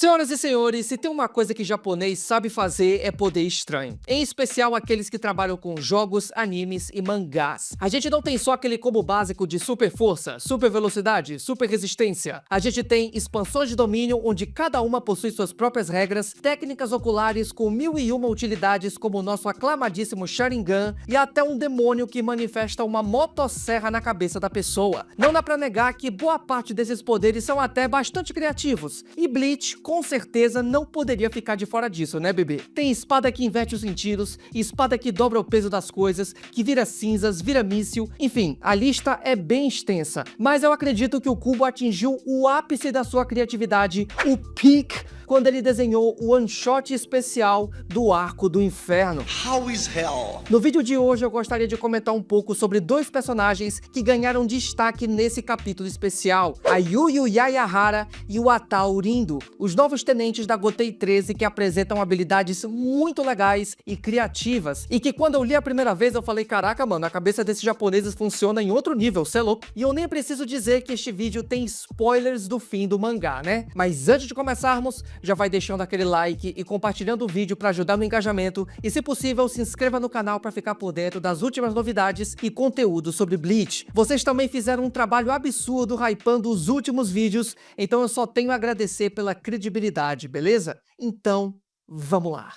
Senhoras e senhores, se tem uma coisa que japonês sabe fazer é poder estranho. Em especial aqueles que trabalham com jogos, animes e mangás. A gente não tem só aquele combo básico de super força, super velocidade, super resistência. A gente tem expansões de domínio onde cada uma possui suas próprias regras, técnicas oculares com 1001 utilidades como o nosso aclamadíssimo Sharingan e até um demônio que manifesta uma motosserra na cabeça da pessoa. Não dá pra negar que boa parte desses poderes são até bastante criativos. E Bleach com certeza não poderia ficar de fora disso, né, bebê? Tem espada que inverte os sentidos, espada que dobra o peso das coisas, que vira cinzas, vira míssil, enfim, a lista é bem extensa. Mas eu acredito que o Kubo atingiu o ápice da sua criatividade, o peak, quando ele desenhou o one-shot especial do Arco do Inferno. How is hell? No vídeo de hoje eu gostaria de comentar um pouco sobre dois personagens que ganharam destaque nesse capítulo especial, a Yu Yu Yayahara e o Atao Rindo, os novos tenentes da Gotei 13 que apresentam habilidades muito legais e criativas, e que quando eu li a primeira vez eu falei, caraca mano, a cabeça desses japoneses funciona em outro nível, cê é louco. E eu nem preciso dizer que este vídeo tem spoilers do fim do mangá, né? Mas antes de começarmos, já vai deixando aquele like e compartilhando o vídeo para ajudar no engajamento e, se possível, se inscreva no canal para ficar por dentro das últimas novidades e conteúdo sobre Bleach. Vocês também fizeram um trabalho absurdo hypando os últimos vídeos, então eu só tenho a agradecer pela credibilidade, beleza? Então, vamos lá!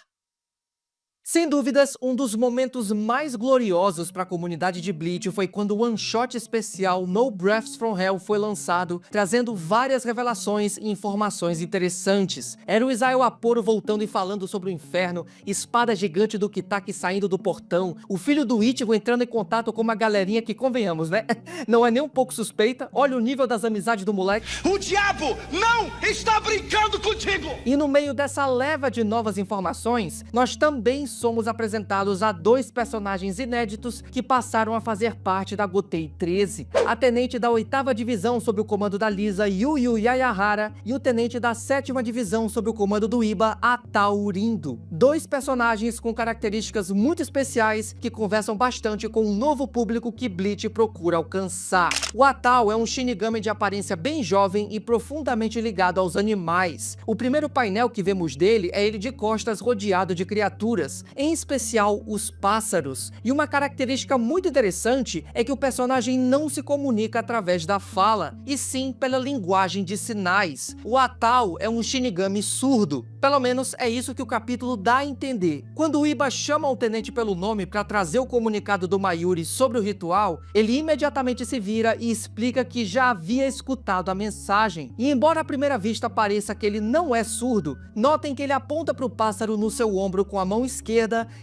Sem dúvidas, um dos momentos mais gloriosos para a comunidade de Bleach foi quando o one-shot especial No Breaths from Hell foi lançado, trazendo várias revelações e informações interessantes. Era o Isao Aporo voltando e falando sobre o inferno, espada gigante do Kitaki saindo do portão, o filho do Ichigo entrando em contato com uma galerinha que, convenhamos, né? Não é nem um pouco suspeita, olha o nível das amizades do moleque. O diabo não está brincando contigo! E no meio dessa leva de novas informações, nós também somos apresentados a dois personagens inéditos que passaram a fazer parte da Gotei 13. A tenente da 8ª divisão sob o comando da Lisa, Yu Yu Yayahara, e o tenente da 7ª divisão sob o comando do Iba, Atao Rindo. Dois personagens com características muito especiais que conversam bastante com o novo público que Bleach procura alcançar. O Atao é um Shinigami de aparência bem jovem e profundamente ligado aos animais. O primeiro painel que vemos dele é ele de costas rodeado de criaturas, em especial os pássaros. E uma característica muito interessante é que o personagem não se comunica através da fala, e sim pela linguagem de sinais. O Atao é um Shinigami surdo. Pelo menos é isso que o capítulo dá a entender. Quando o Iba chama o tenente pelo nome para trazer o comunicado do Mayuri sobre o ritual, ele imediatamente se vira e explica que já havia escutado a mensagem. E embora à primeira vista pareça que ele não é surdo, notem que ele aponta para o pássaro no seu ombro com a mão esquerda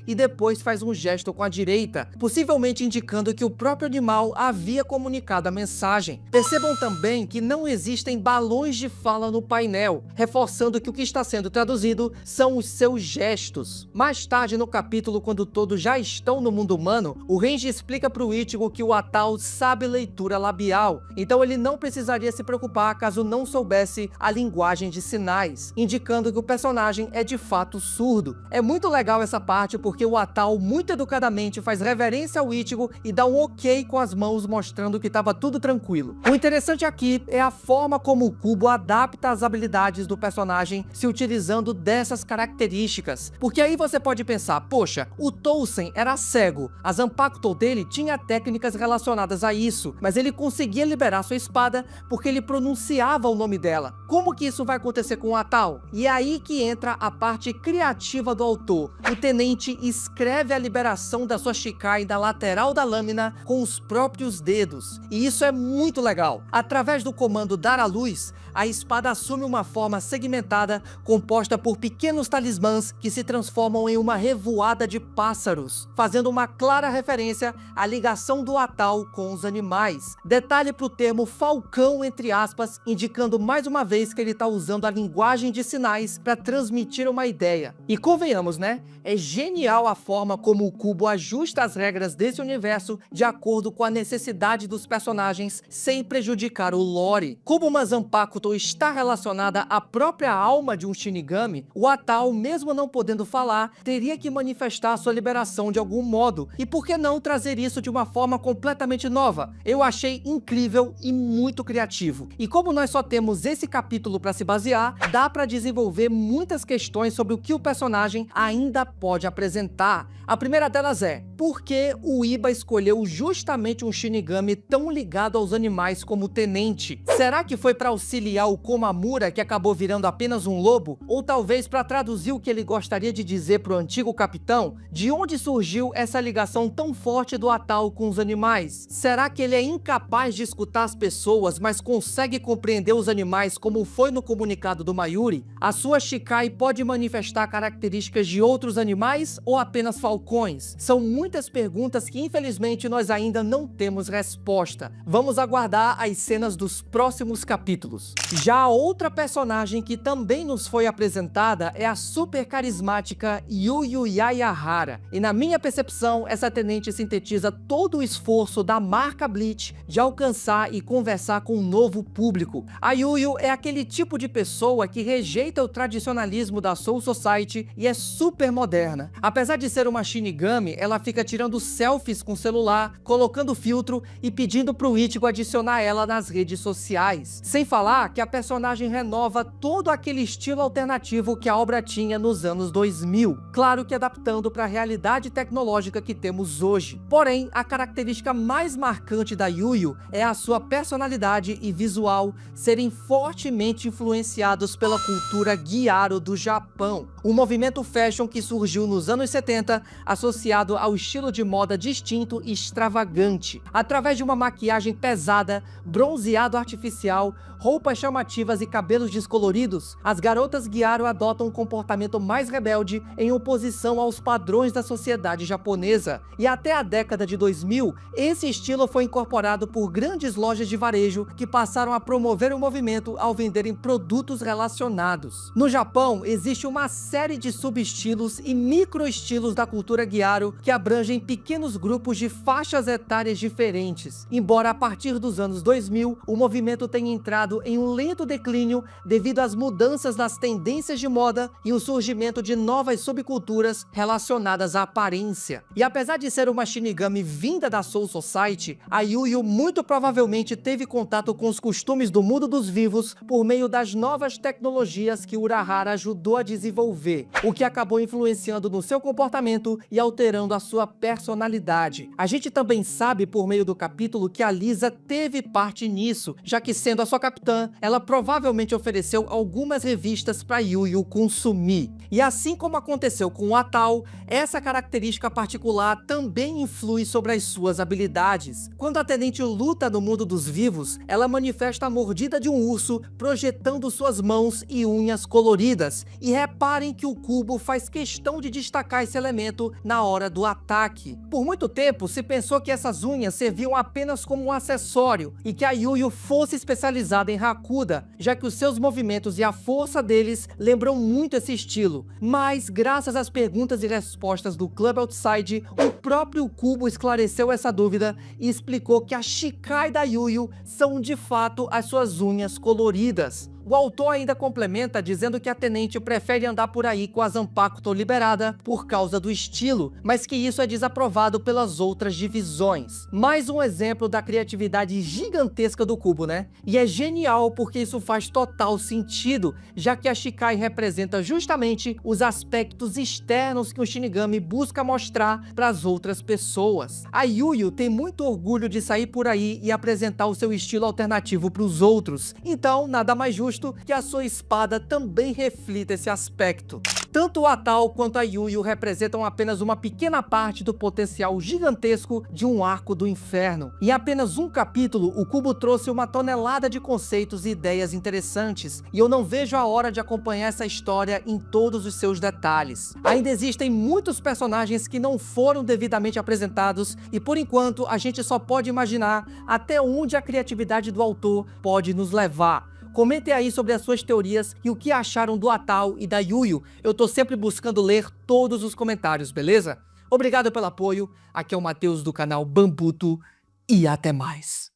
e depois faz um gesto com a direita, possivelmente indicando que o próprio animal havia comunicado a mensagem. Percebam também que não existem balões de fala no painel, reforçando que o que está sendo traduzido são os seus gestos. Mais tarde no capítulo, quando todos já estão no mundo humano, o Renji explica para o Ichigo que o Atao sabe leitura labial, então ele não precisaria se preocupar caso não soubesse a linguagem de sinais, indicando que o personagem é de fato surdo. É muito legal essa parte porque o Atao muito educadamente faz reverência ao Ichigo e dá um ok com as mãos mostrando que estava tudo tranquilo. O interessante aqui é a forma como o Kubo adapta as habilidades do personagem se utilizando dessas características, porque aí você pode pensar, poxa, o Tousen era cego, a Zanpakuto dele tinha técnicas relacionadas a isso, mas ele conseguia liberar sua espada porque ele pronunciava o nome dela. Como que isso vai acontecer com o Atao? E é aí que entra a parte criativa do autor. O tenente escreve a liberação da sua Shikai da lateral da lâmina com os próprios dedos. E isso é muito legal. Através do comando Dar à Luz, a espada assume uma forma segmentada composta por pequenos talismãs que se transformam em uma revoada de pássaros, fazendo uma clara referência à ligação do Atao com os animais. Detalhe para o termo falcão entre aspas, indicando mais uma vez que ele está usando a linguagem de sinais para transmitir uma ideia. E convenhamos, né? É genial a forma como o Kubo ajusta as regras desse universo de acordo com a necessidade dos personagens, sem prejudicar o lore. Como uma Zanpakuto está relacionada à própria alma de um Shinigami, o Atao, mesmo não podendo falar, teria que manifestar sua liberação de algum modo. E por que não trazer isso de uma forma completamente nova? Eu achei incrível e muito criativo. E como nós só temos esse capítulo para se basear, dá para a desenvolver muitas questões sobre o que o personagem ainda pode apresentar. A primeira delas é: por que o Iba escolheu justamente um Shinigami tão ligado aos animais como o Tenente? Será que foi para auxiliar o Komamura, que acabou virando apenas um lobo? Ou talvez para traduzir o que ele gostaria de dizer para o antigo capitão? De onde surgiu essa ligação tão forte do Atal com os animais? Será que ele é incapaz de escutar as pessoas, mas consegue compreender os animais, como foi no comunicado do Mayuri? A sua Shikai pode manifestar características de outros animais ou apenas falcões? São muitas perguntas que infelizmente nós ainda não temos resposta. Vamos aguardar as cenas dos próximos capítulos. Já a outra personagem que também nos foi apresentada é a super carismática Yuyu Yayahara. E na minha percepção, essa tenente sintetiza todo o esforço da marca Bleach de alcançar e conversar com um novo público. A Yuyu é aquele tipo de pessoa que rejeita o tradicionalismo da Soul Society e é super moderna. Apesar de ser uma Shinigami, ela fica tirando selfies com o celular, colocando filtro e pedindo pro Ichigo adicionar ela nas redes sociais. Sem falar que a personagem renova todo aquele estilo alternativo que a obra tinha nos anos 2000. Claro que adaptando para a realidade tecnológica que temos hoje. Porém, a característica mais marcante da Yuyu é a sua personalidade e visual serem fortemente influenciados pela cultura Gyaro do Japão, um movimento fashion que surgiu nos anos 70, associado ao estilo de moda distinto e extravagante. Através de uma maquiagem pesada, bronzeado artificial, roupas chamativas e cabelos descoloridos, as garotas Gyaro adotam um comportamento mais rebelde em oposição aos padrões da sociedade japonesa. E até a década de 2000, esse estilo foi incorporado por grandes lojas de varejo que passaram a promover o movimento ao venderem produtos relacionados. No Japão, existe uma série de subestilos e microestilos da cultura Gyaro que abrangem pequenos grupos de faixas etárias diferentes. Embora a partir dos anos 2000, o movimento tenha entrado em um lento declínio devido às mudanças nas tendências de moda e o surgimento de novas subculturas relacionadas à aparência. E apesar de ser uma Shinigami vinda da Soul Society, a Yuyu muito provavelmente teve contato com os costumes do mundo dos vivos por meio das novas tecnologias que Urahara ajudou a desenvolver, o que acabou influenciando no seu comportamento e alterando a sua personalidade. A gente também sabe por meio do capítulo que a Lisa teve parte nisso, já que sendo a sua capitã, ela provavelmente ofereceu algumas revistas para Yuyu consumir. E assim como aconteceu com o Atal, essa característica particular também influi sobre as suas habilidades. Quando a tenente luta no mundo dos vivos, ela manifesta a mordida de um urso, projetando suas mãos e unhas coloridas. E reparem que o cubo faz questão de destacar esse elemento na hora do ataque. Por muito tempo se pensou que essas unhas serviam apenas como um acessório e que a Yuyu fosse especializada em Hakuda, já que os seus movimentos e a força deles lembram muito esse estilo. Mas, graças às perguntas e respostas do Club Outside, o próprio cubo esclareceu essa dúvida e explicou que a Shikai da Yuyu são de fato as suas unhas coloridas. O autor ainda complementa dizendo que a tenente prefere andar por aí com a Zanpakuto liberada por causa do estilo, mas que isso é desaprovado pelas outras divisões. Mais um exemplo da criatividade gigantesca do cubo, né? E é genial porque isso faz total sentido, já que a Shikai representa justamente os aspectos externos que o Shinigami busca mostrar para as outras pessoas. A Yuyu tem muito orgulho de sair por aí e apresentar o seu estilo alternativo para os outros, então nada mais justo que a sua espada também reflita esse aspecto. Tanto o Atal quanto a Yuyu representam apenas uma pequena parte do potencial gigantesco de um arco do inferno. Em apenas um capítulo, o Cubo trouxe uma tonelada de conceitos e ideias interessantes, e eu não vejo a hora de acompanhar essa história em todos os seus detalhes. Ainda existem muitos personagens que não foram devidamente apresentados, e por enquanto a gente só pode imaginar até onde a criatividade do autor pode nos levar. Comentem aí sobre as suas teorias e o que acharam do Atal e da Yuyu. Eu tô sempre buscando ler todos os comentários, beleza? Obrigado pelo apoio, aqui é o Matheus do canal Bambuto e até mais.